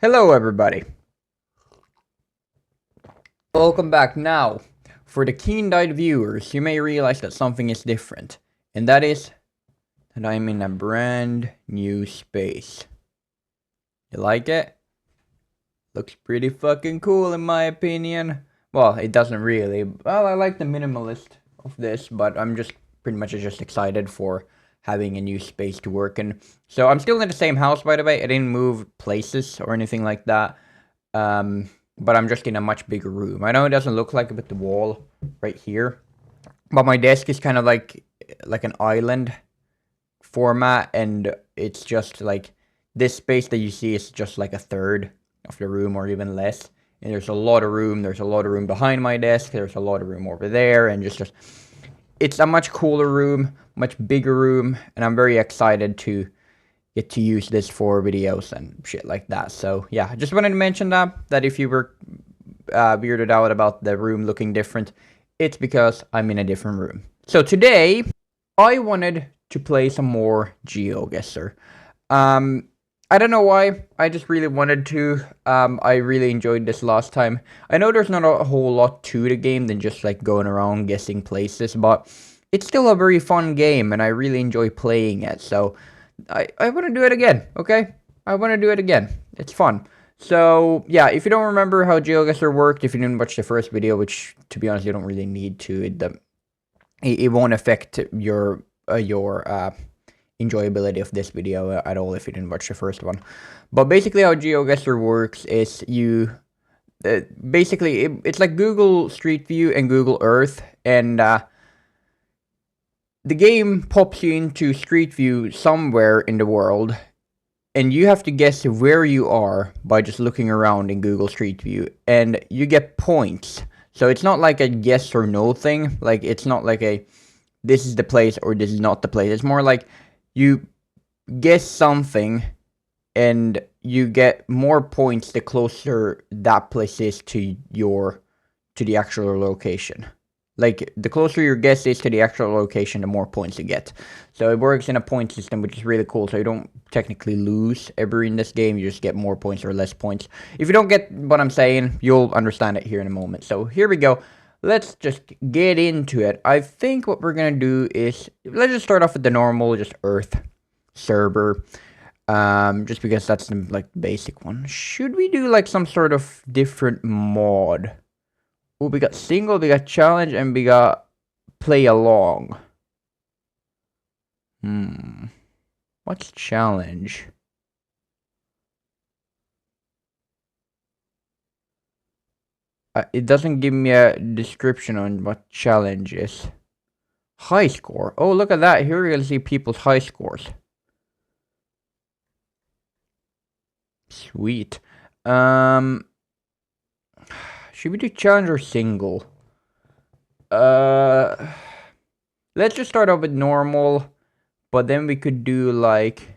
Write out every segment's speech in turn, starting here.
Hello, everybody. Welcome back. Now, for the keen-eyed viewers, you may realize that something is different, and that is that I'm in a brand new space. You like it? Looks pretty fucking cool in my opinion. Well, it doesn't really. Well, I like the minimalist of this, but I'm just pretty much just excited for having a new space to work in. So I'm still in the same house, by the way. I didn't move places or anything like that. But I'm just in a much bigger room. I know it doesn't look like it with the wall right here, but my desk is kind of like an island format, and it's just like this space that you see is just like a third of the room or even less. And there's a lot of room. There's a lot of room behind my desk. There's a lot of room over there, and just it's a much cooler room, much bigger room, and I'm very excited to get to use this for videos and shit like that. So yeah, I just wanted to mention that if you were weirded out about the room looking different, it's because I'm in a different room. So today, I wanted to play some more GeoGuessr. I don't know why. I just really wanted to. I really enjoyed this last time. I know there's not a whole lot to the game than just like going around guessing places, but it's still a very fun game, and I really enjoy playing it. So I want to do it again. Okay, I want to do it again. It's fun. So yeah, if you don't remember how GeoGuessr worked, if you didn't watch the first video, which to be honest you don't really need to, it won't affect your enjoyability of this video at all if you didn't watch the first one. But basically how GeoGuessr works is basically it's like Google Street View and Google Earth, and the game pops you into Street View somewhere in the world, and you have to guess where you are by just looking around in Google Street View, and you get points. So it's not like a yes or no thing. Like, it's not like a this is the place or this is not the place. It's more like you guess something and you get more points the closer that place is to the actual location. Like, the closer your guess is to the actual location, the more points you get. So it works in a point system, which is really cool. So you don't technically lose ever in this game. You just get more points or less points. If you don't get what I'm saying, you'll understand it here in a moment. So here we go. Let's just get into it. I think what we're going to do is, let's just start off with the normal, just Earth server. Just because that's the, like, basic one. Should we do, like, some sort of different mod? Oh, we got single, we got challenge, and we got play along. What's challenge? It doesn't give me a description on what challenge is. High score. Oh, look at that. Here we're gonna see people's high scores. Sweet. Should we do challenge or single? Let's just start off with normal, but then we could do like,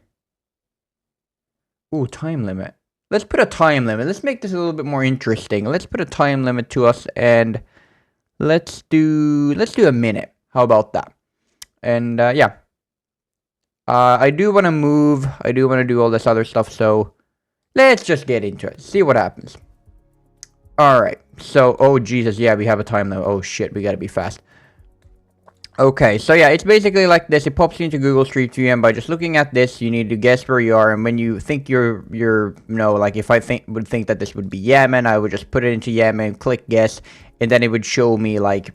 ooh, time limit. Let's put a time limit. Let's make this a little bit more interesting. Let's put a time limit to us, and let's do a minute. How about that? And yeah. I do want to move. I do want to do all this other stuff, so let's just get into it. See what happens. Alright, so, oh Jesus, yeah, we have a time limit. Oh shit, we gotta be fast. Okay, so yeah, it's basically like this. It pops you into Google Street View, and by just looking at this, you need to guess where you are. And when you think you're like, if I would think that this would be Yemen, I would just put it into Yemen, click guess, and then it would show me like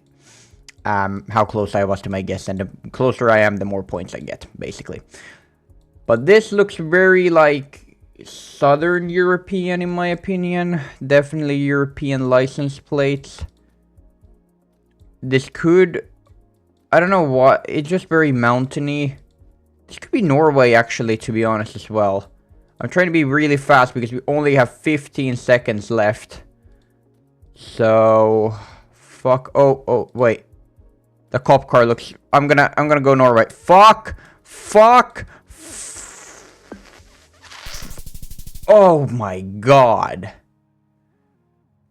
how close I was to my guess, and the closer I am, the more points I get, basically. But this looks very like Southern European, in my opinion. Definitely European license plates. This could, I don't know what, it's just very mountainy. This could be Norway, actually, to be honest, as well. I'm trying to be really fast because we only have 15 seconds left. So, fuck. Oh, wait. The cop car looks, I'm gonna go Norway. Fuck. Oh my god.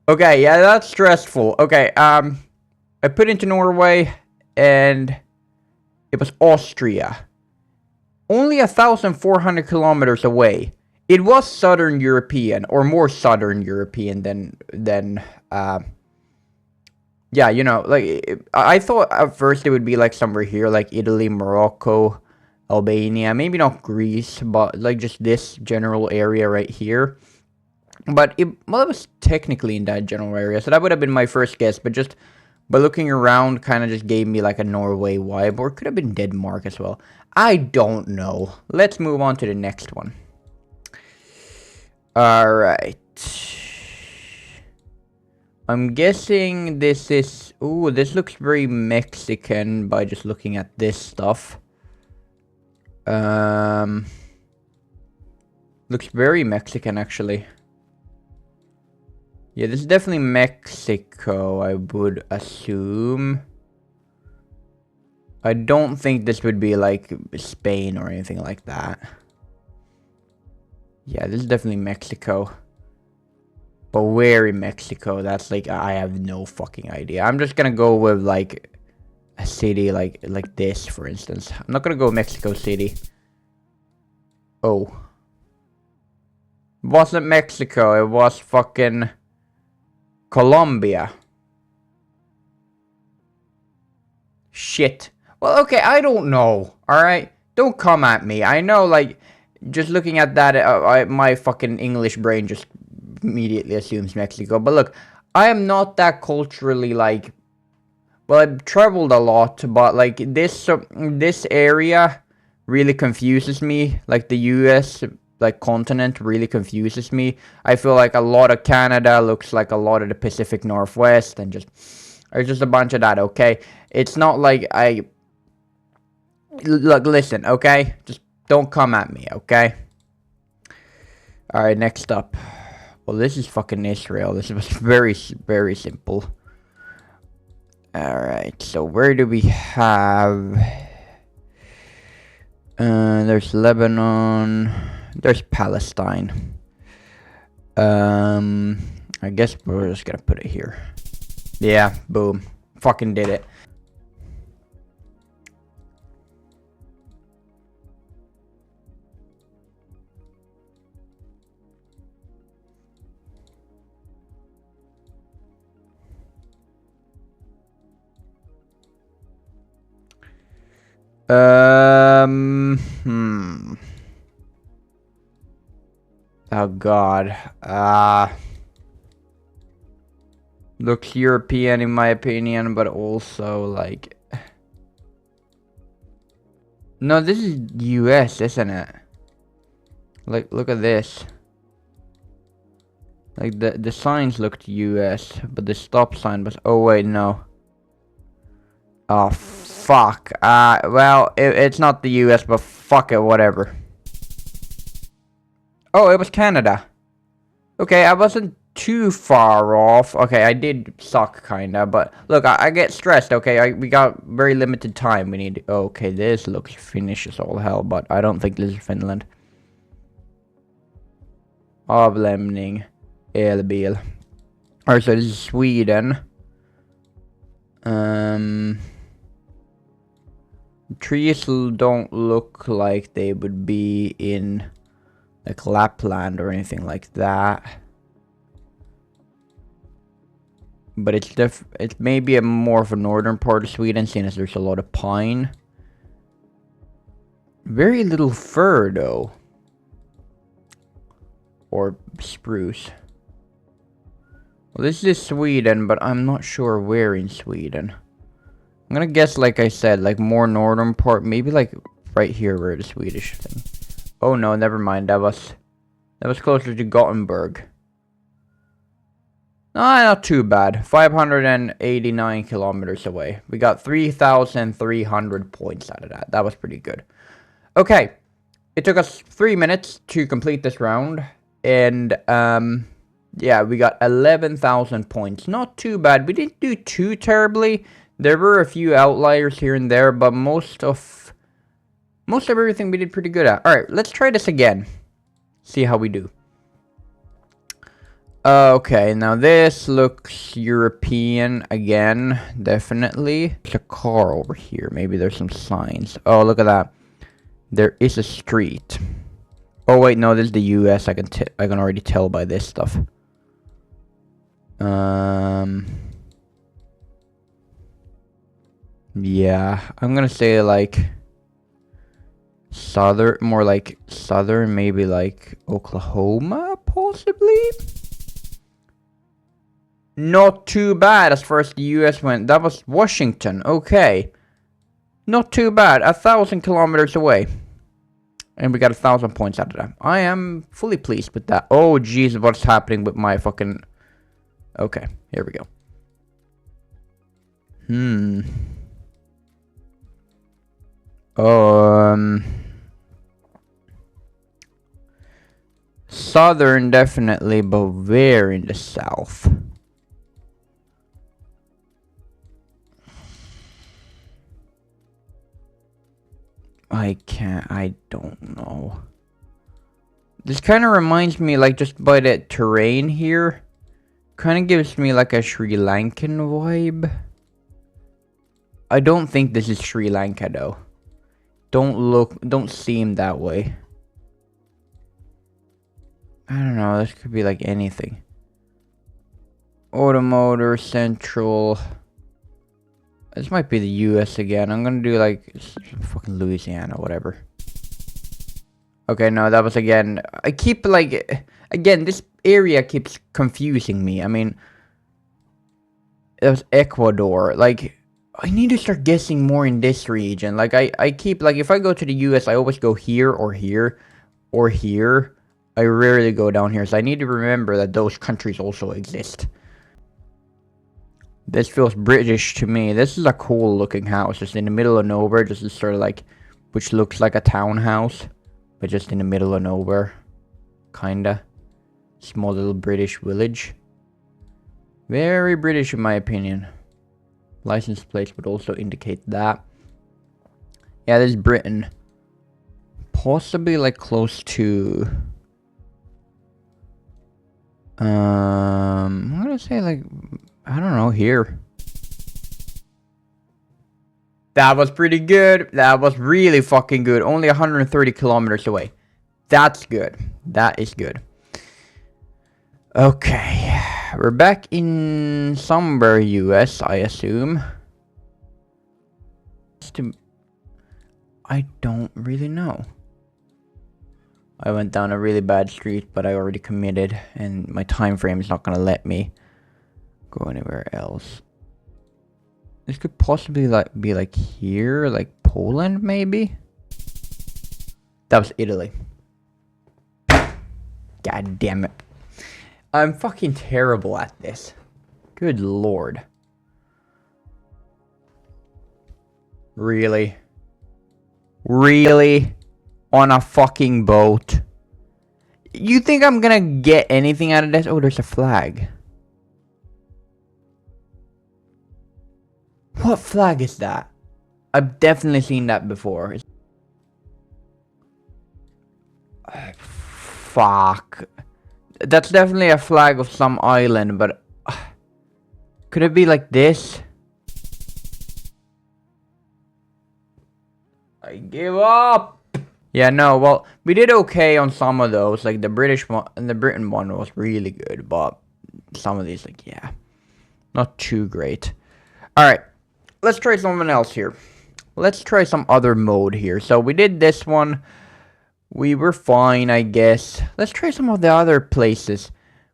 Okay, yeah, that's stressful. Okay, I put into Norway, and it was Austria. Only 1,400 kilometers away. It was Southern European, or more Southern European than yeah, you know, like I thought at first it would be like somewhere here, like Italy, Morocco, Albania, maybe not Greece, but like just this general area right here. But it was technically in that general area, so that would have been my first guess. But looking around, kind of just gave me like a Norway vibe, or it could have been Denmark as well. I don't know. Let's move on to the next one. All right. I'm guessing this is... Ooh, this looks very Mexican by just looking at this stuff. Looks very Mexican, actually. Yeah, this is definitely Mexico, I would assume. I don't think this would be like Spain or anything like that. Yeah, this is definitely Mexico. But where in Mexico? That's like, I have no fucking idea. I'm just gonna go with like a city like this, for instance. I'm not gonna go Mexico City. Oh. It wasn't Mexico, it was fucking Colombia. Shit. Well, okay, I don't know. Alright? Don't come at me. I know, like, just looking at that, my fucking English brain just immediately assumes Mexico. But look, I am not that culturally, like... Well, I've traveled a lot, but, like, this area really confuses me. Like, the US, like, continent really confuses me. I feel like a lot of Canada looks like a lot of the Pacific Northwest, and just... There's just a bunch of that, okay? It's not like I... Look, listen, okay? Just don't come at me, okay? Alright, next up. Well, this is fucking Israel. This was very, very simple. Alright, so where do we have... there's Lebanon. There's Palestine. I guess we're just gonna put it here. Yeah, boom. Fucking did it. Oh god. Looks European in my opinion, but also like... No, this is US, isn't it? Like, look at this. Like, the signs looked US, but the stop sign was... Oh, wait, no. Oh, fuck. Well, it's not the US, but fuck it, whatever. Oh, it was Canada. Okay, I wasn't too far off. Okay, I did suck, kinda, but look, I get stressed, okay? We got very limited time. We need... Okay, this looks Finnish as all hell, but I don't think this is Finland. Avlämning. Elbil. Alright, so this is Sweden. Trees don't look like they would be in like Lapland or anything like that. But it's maybe a more of a northern part of Sweden, seeing as there's a lot of pine. Very little fir though. Or spruce. Well, this is Sweden, but I'm not sure where in Sweden. I'm gonna guess, like I said, like more northern part, maybe like right here where the Swedish thing. Oh no, never mind. That was closer to Gothenburg. Not too bad. 589 kilometers away. We got 3,300 points out of that. That was pretty good. Okay, it took us 3 minutes to complete this round, and yeah, we got 11,000 points. Not too bad. We didn't do too terribly. There were a few outliers here and there, but most of everything we did pretty good at. Alright, let's try this again. See how we do. Okay, now this looks European again, definitely. There's a car over here. Maybe there's some signs. Oh, look at that. There is a street. Oh wait, no, this is the US. I can already tell by this stuff. Yeah, I'm gonna say like southern, more like southern, maybe like Oklahoma, possibly. Not too bad as far as the US went. That was Washington. Okay. Not too bad. 1,000 kilometers away. And we got 1,000 points out of that. I am fully pleased with that. Oh, jeez, what's happening with my fucking... Okay, here we go. Southern, definitely, but where in the south? I don't know. This kind of reminds me, like, just by the terrain here. Kind of gives me, like, a Sri Lankan vibe. I don't think this is Sri Lanka, though. Don't seem that way. I don't know, this could be, like, anything. Automotor, Central... This might be the US again. I'm gonna do like fucking Louisiana, whatever. Okay, no, that was again. I keep like again. This area keeps confusing me. I mean, it was Ecuador. Like, I need to start guessing more in this region. Like, I keep like if I go to the US, I always go here or here or here. I rarely go down here, so I need to remember that those countries also exist. This feels British to me. This is a cool looking house, just in the middle of nowhere. Just is sort of like, which looks like a townhouse, but just in the middle of nowhere. Kinda. Small little British village. Very British in my opinion. License plates would also indicate that. Yeah, this is Britain. Possibly like close to... I'm gonna say like... I don't know, here. That was pretty good. That was really fucking good. Only 130 kilometers away. That's good. That is good. Okay. We're back in somewhere US, I assume. I don't really know. I went down a really bad street, but I already committed, and my time frame is not gonna let me go anywhere else. This could possibly like be like here, like Poland maybe. That was Italy. God damn it. I'm fucking terrible at this. Good lord. Really? Really? On a fucking boat? You think I'm gonna get anything out of this? Oh, there's a flag. What flag is that? I've definitely seen that before. Fuck. That's definitely a flag of some island, but... could it be like this? I give up! Yeah, no, well, we did okay on some of those. Like, the British one, and the Britain one was really good, but some of these, like, yeah. Not too great. Alright. Let's try something else here. Let's try some other mode here. So we did this one. We were fine, I guess. Let's try some of the other places.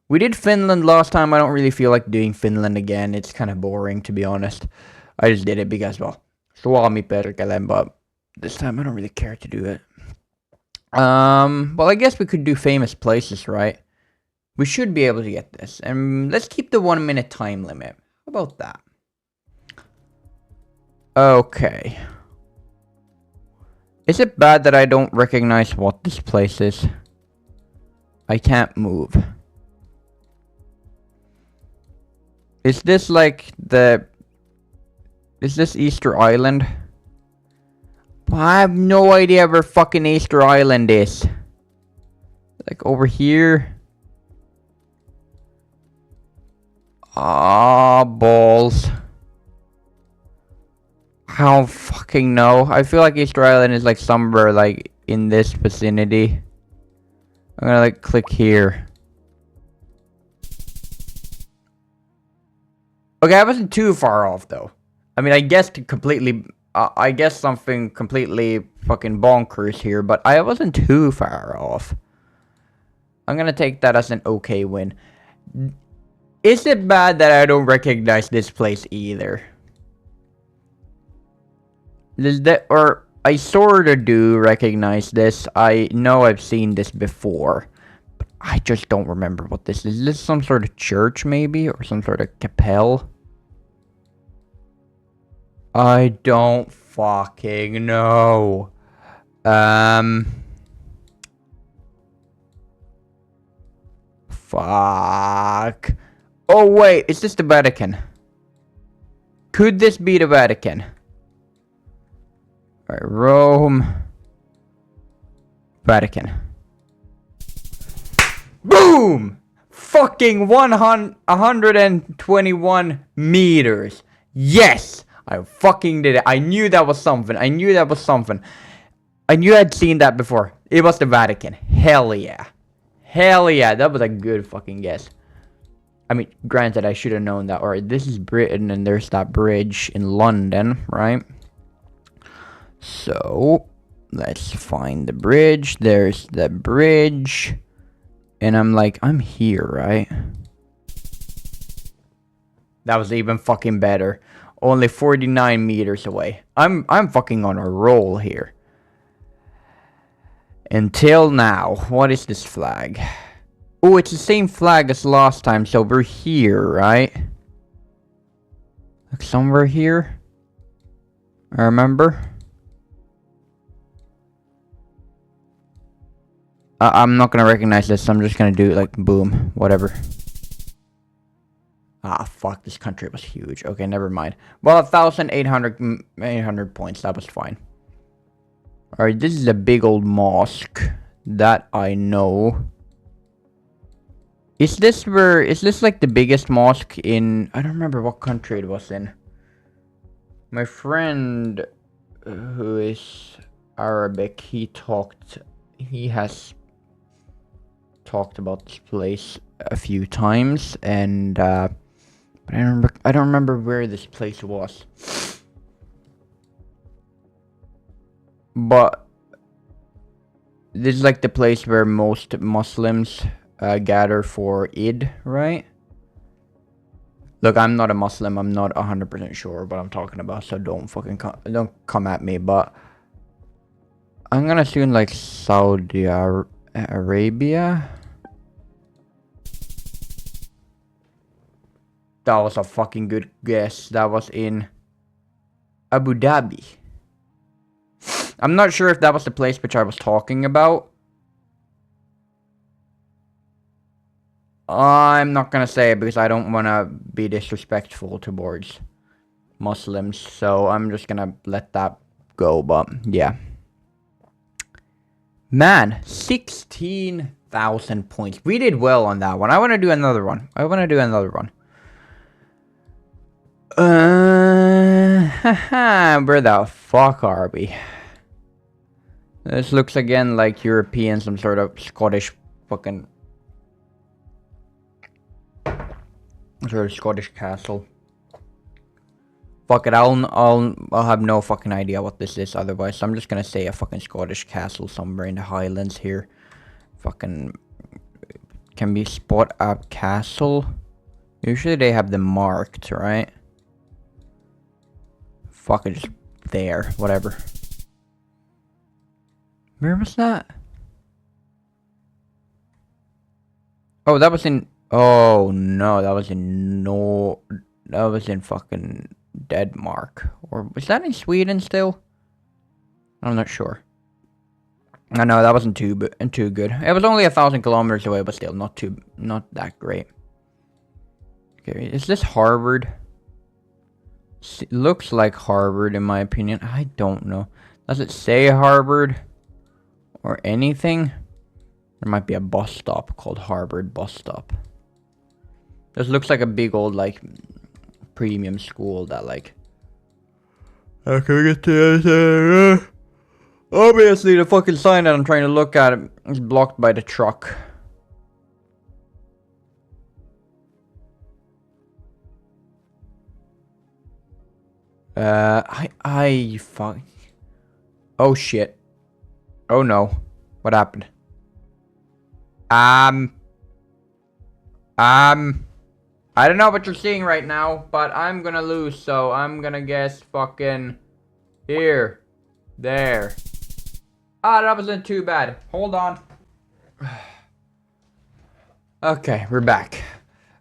We did Finland last time. I don't really feel like doing Finland again. It's kind of boring, to be honest. I just did it because, well, Suomi perkele, but this time I don't really care to do it. Well, I guess we could do famous places, right? We should be able to get this. And let's keep the 1 minute time limit. How about that? Okay. Is it bad that I don't recognize what this place is? I can't move. Is this like the... Is this Easter Island? I have no idea where fucking Easter Island is. Like over here? Ah, balls. I don't fucking know. I feel like Easter Island is like somewhere like in this vicinity. I'm gonna like click here. Okay, I wasn't too far off though. I mean, I guessed completely. I guess something completely fucking bonkers here, but I wasn't too far off. I'm gonna take that as an okay win. Is it bad that I don't recognize this place either? Or I sorta do recognize this. I know I've seen this before. But I just don't remember what this is. Is this some sort of church maybe? Or some sort of capel? I don't fucking know. Fuck. Oh wait, is this the Vatican? Could this be the Vatican? Alright, Rome. Vatican. Boom! Fucking 121 meters. Yes! I fucking did it. I knew that was something. I knew that was something. I knew I'd seen that before. It was the Vatican. Hell yeah. Hell yeah. That was a good fucking guess. I mean, granted, I should have known that. Alright, this is Britain and there's that bridge in London, right? So, let's find the bridge. There's the bridge. And I'm like, I'm here, right? That was even fucking better. Only 49 meters away. I'm fucking on a roll here. Until now. What is this flag? Oh, it's the same flag as last time, so we're here, right? Like somewhere here? I remember. I'm not gonna recognize this, so I'm just gonna do it like boom, whatever. Ah, fuck, this country was huge. Okay, never mind. Well, 1,800 points, that was fine. Alright, this is a big old mosque. That I know. Is this like the biggest mosque in, I don't remember what country it was in. My friend, who is Arabic, he has talked about this place a few times, and but I don't remember where this place was. But this is like the place where most Muslims gather for Eid, right? Look, I'm not a Muslim. I'm not 100% sure what I'm talking about, so don't fucking don't come at me. But I'm gonna assume like Saudi Arabia. That was a fucking good guess. That was in Abu Dhabi. I'm not sure if that was the place which I was talking about. I'm not gonna say it because I don't wanna be disrespectful towards Muslims. So I'm just gonna let that go. But yeah. Man, 16,000 points. We did well on that one. I wanna do another one. Where the fuck are we? This looks again like European, some sort of Scottish fucking sort of Scottish castle. Fuck it, I'll have no fucking idea what this is otherwise. So I'm just gonna say a fucking Scottish castle somewhere in the Highlands here. Fucking can we spot a castle? Usually they have them marked, right? Fuck it, just there, whatever. Where was that? Oh, that was in. Oh no, that was in fucking Denmark. Or was that in Sweden still? I'm not sure. I know that wasn't too good. It was only 1,000 kilometers away, but still not that great. Okay, is this Harvard? It looks like Harvard in my opinion. I don't know. Does it say Harvard? Or anything? There might be a bus stop called Harvard Bus Stop. This looks like a big old like premium school that like. Can we get to Obviously, the fucking sign that I'm trying to look at is blocked by the truck. Fuck. Oh shit. Oh no. What happened? I don't know what you're seeing right now, but I'm gonna lose, so I'm gonna guess fucking here. There. Ah, that wasn't too bad. Hold on. Okay, we're back.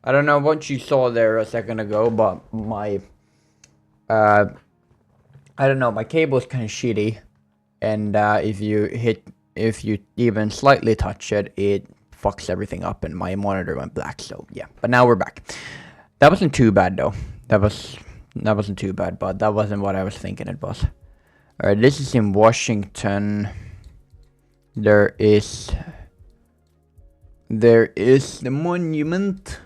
I don't know what you saw there a second ago, but my I don't know, my cable is kind of shitty, and if you even slightly touch it, it fucks everything up, and my monitor went black. So yeah, but now we're back. That wasn't too bad though. That wasn't too bad, but that wasn't what I was thinking it was. All right, this is in Washington. There is the monument.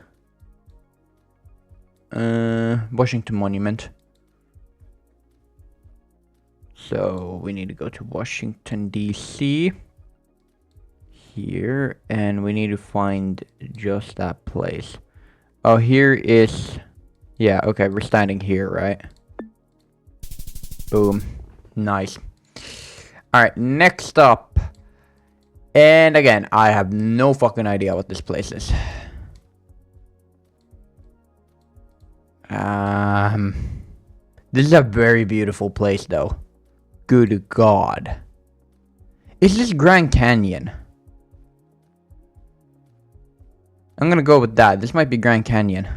Washington Monument. So we need to go to Washington, D.C. here, and we need to find just that place. Oh, here is... Yeah, okay, we're standing here, right? Boom. Nice. Alright, next up. And again, I have no fucking idea what this place is. This is a very beautiful place, though. Good God. Is this Grand Canyon? I'm gonna go with that. This might be Grand Canyon.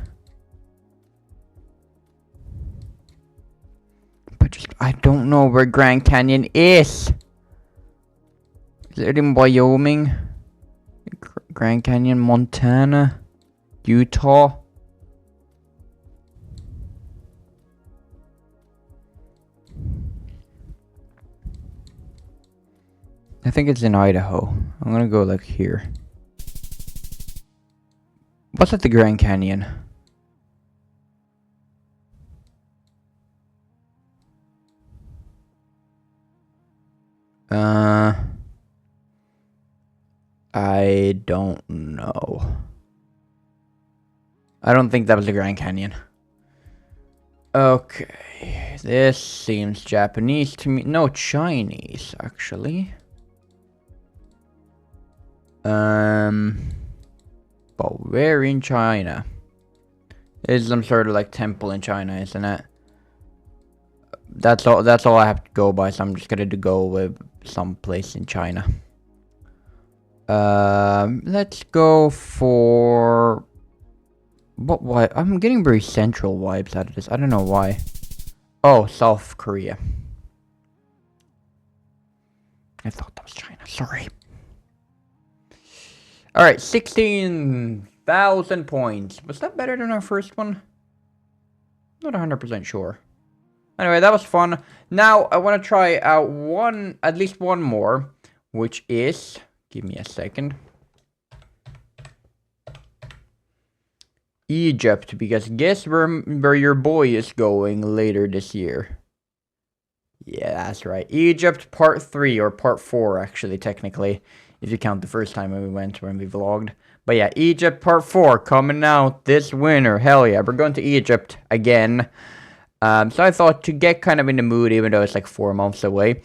But just, I don't know where Grand Canyon is. Is it in Wyoming? Grand Canyon, Montana? Utah? I think it's in Idaho. I'm gonna go like here. What's at the Grand Canyon? I don't know. I don't think that was the Grand Canyon. Okay, this seems Japanese to me. No, Chinese, actually. But where in China? There's some sort of like temple in China, isn't it? That's all I have to go by, so I'm just gonna go with some place in China. Let's go for... Why? I'm getting very central vibes out of this. I don't know why. Oh, South Korea. I thought that was China. Sorry. Alright, 16,000 points. Was that better than our first one? Not 100% sure. Anyway, that was fun. Now, I want to try out at least one more, which is... Give me a second. Egypt, because guess where your boy is going later this year. Yeah, that's right. Egypt part 3, or part 4, actually, technically. If you count the first time when we vlogged. But yeah, Egypt part 4 coming out this winter. Hell yeah, we're going to Egypt again. So I thought to get kind of in the mood, even though it's like 4 months away,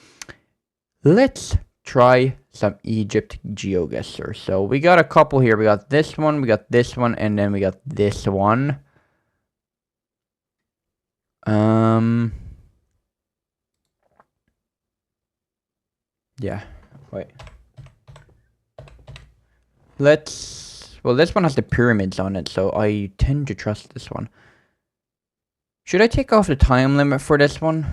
let's try some Egypt GeoGuessr. So we got a couple here. We got this one, and then we got this one. Yeah, wait. Well, this one has the pyramids on it, so I tend to trust this one. Should I take off the time limit for this one?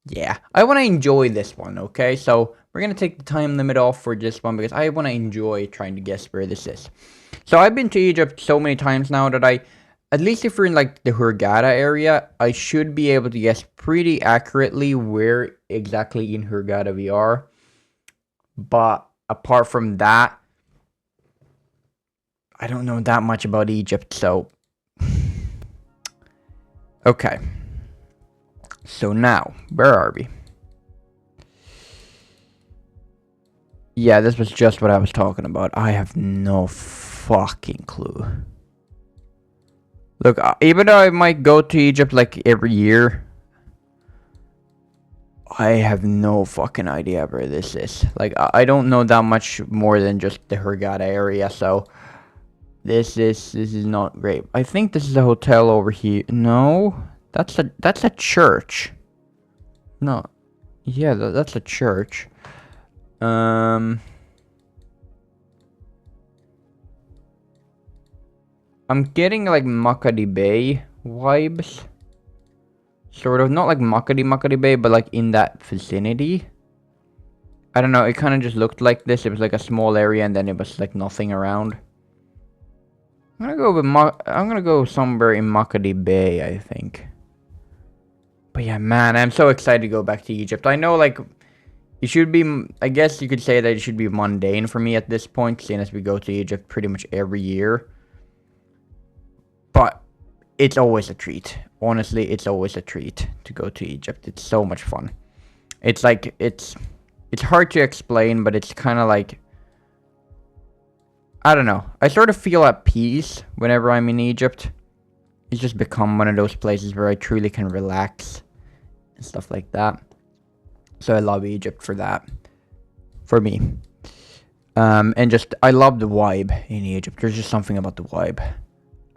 Yeah, I want to enjoy this one, okay? So we're going to take the time limit off for this one because I want to enjoy trying to guess where this is. So I've been to Egypt so many times now that at least if we're in like the Hurghada area, I should be able to guess pretty accurately where exactly in Hurghada we are. But apart from that, I don't know that much about Egypt, so... Okay. So now, where are we? Yeah, this was just what I was talking about. I have no fucking clue. Look, even though I might go to Egypt like every year, I have no fucking idea where this is. Like, I don't know that much more than just the Hurghada area, so this is not great. I think this is a hotel over here. No, that's a church. No, yeah, that's a church. I'm getting like Makati Bay vibes. Sort of, not like Makati Bay, but like in that vicinity. I don't know, it kind of just looked like this. It was like a small area and then it was like nothing around. I'm gonna go somewhere in Makati Bay, I think. But yeah, man, I'm so excited to go back to Egypt. I know, like, it should be, I guess you could say that it should be mundane for me at this point, seeing as we go to Egypt pretty much every year. But it's always a treat. Honestly, it's always a treat to go to Egypt. It's so much fun. It's like, it's hard to explain, but it's kind of like, I don't know. I sort of feel at peace whenever I'm in Egypt. It's just become one of those places where I truly can relax and stuff like that. So I love Egypt for that. For me. And just, I love the vibe in Egypt. There's just something about the vibe.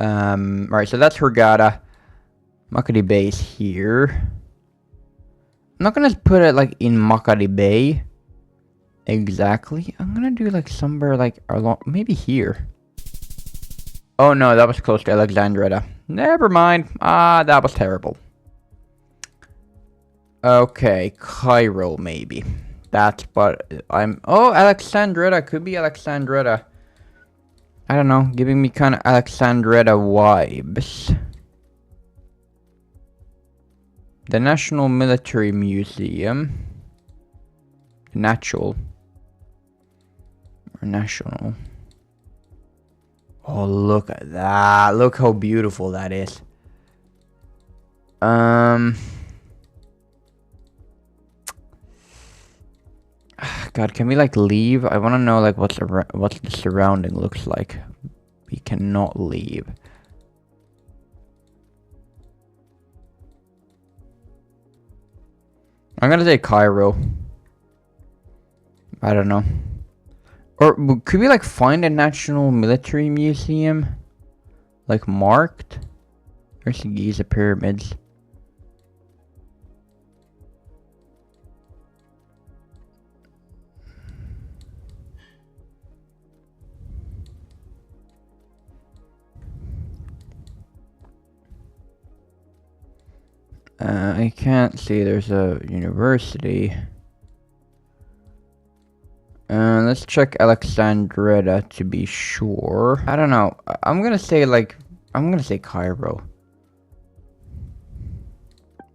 Alright, so that's Hurghada. Makati Bay is here. I'm not gonna put it like in Makati Bay. Exactly. I'm gonna do like somewhere like along, maybe here. Oh no, that was close to Alexandria. Never mind. That was terrible. Okay, Cairo maybe. That's what I'm. Oh, Alexandria could be Alexandria. I don't know, giving me kind of Alexandria vibes. The National Military Museum. Natural. Or national. Oh, look at that. Look how beautiful that is. God, can we like leave? I want to know like what the surrounding looks like. We cannot leave. I'm gonna say Cairo. I don't know. Or could we like find a National Military Museum? Like marked? There's the Giza Pyramids. I can't see there's a university. Let's check Alexandria to be sure. I don't know. I'm gonna say Cairo.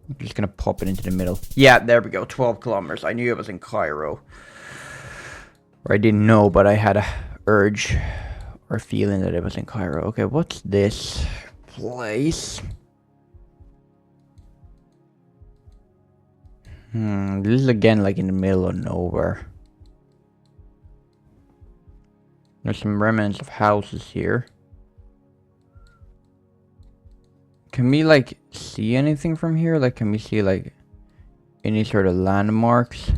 I'm just gonna pop it into the middle. Yeah, there we go. 12 kilometers. I knew it was in Cairo. Or I didn't know, but I had a urge or feeling that it was in Cairo. Okay, what's this place? This is again like in the middle of nowhere. There's some remnants of houses here. Can we like see anything from here? Like, can we see like any sort of landmarks?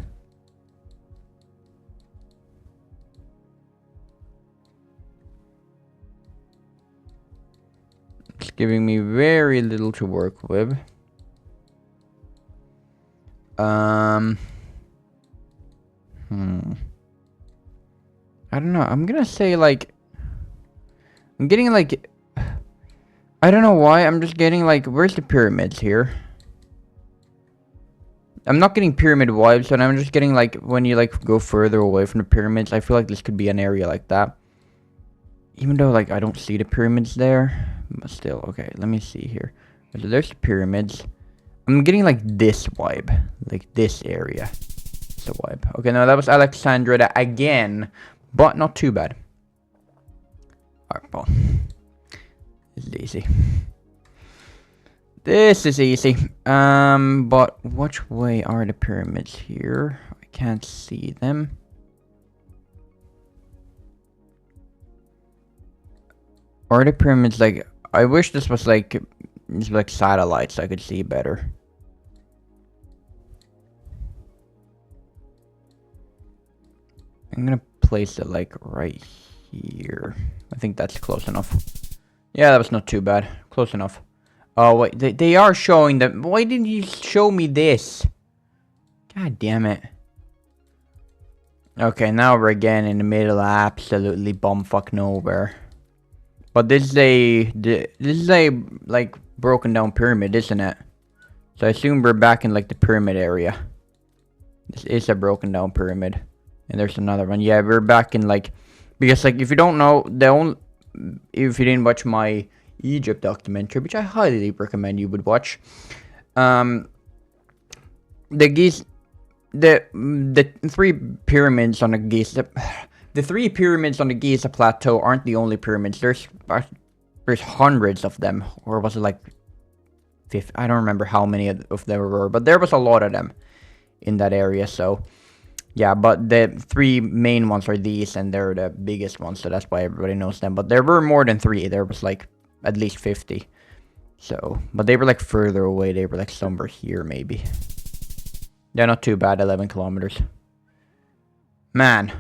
It's giving me very little to work with. I don't know. I'm gonna say like I'm getting like I don't know why. I'm just getting like where's the pyramids here? I'm not getting pyramid vibes, and I'm just getting like when you like go further away from the pyramids. I feel like this could be an area like that. Even though like I don't see the pyramids there, but still, okay. Let me see here. So there's the pyramids. I'm getting like this vibe, like this area. It's the vibe. Okay, no, that was Alexandria again, but not too bad. Alright, well, this is easy. This is easy. But which way are the pyramids here? I can't see them. Or the pyramids like... I wish this was like... It's like satellites so I could see better. I'm gonna place it like right here. I think that's close enough. Yeah, that was not too bad. Close enough. Oh, wait. They are showing them. Why didn't you show me this? God damn it. Okay, now we're again in the middle of absolutely bumfuck nowhere. But this is a like broken down pyramid, isn't it? So I assume we're back in like the pyramid area. This is a broken down pyramid. And there's another one. Yeah, we're back in like, because like if you don't know, if you didn't watch my Egypt documentary, which I highly recommend you would watch, the three pyramids on the Giza, the three pyramids on the Giza plateau aren't the only pyramids. There's hundreds of them, or was it like 50? I don't remember how many of there were, but there was a lot of them in that area. So yeah, but the three main ones are these, and they're the biggest ones, so that's why everybody knows them. But there were more than three. There was like at least 50. So, but they were like further away. They were like somewhere here, maybe. Yeah, not too bad. 11 kilometers. Man,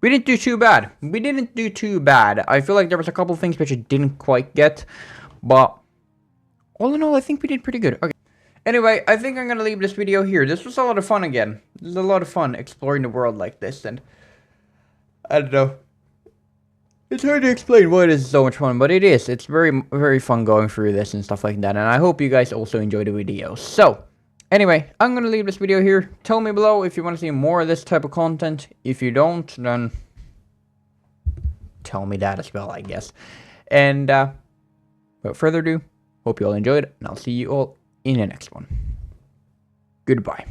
we didn't do too bad. We didn't do too bad. I feel like there was a couple things which I didn't quite get, but all in all, I think we did pretty good. Okay. Anyway, I think I'm gonna leave this video here. This was a lot of fun again. This is a lot of fun exploring the world like this, and I don't know. It's hard to explain why it is so much fun, but it is. It's very, very fun going through this and stuff like that, and I hope you guys also enjoy the video. So, anyway, I'm gonna leave this video here. Tell me below if you want to see more of this type of content. If you don't, then tell me that as well, I guess. And without further ado, hope you all enjoyed, and I'll see you all in the next one. Goodbye.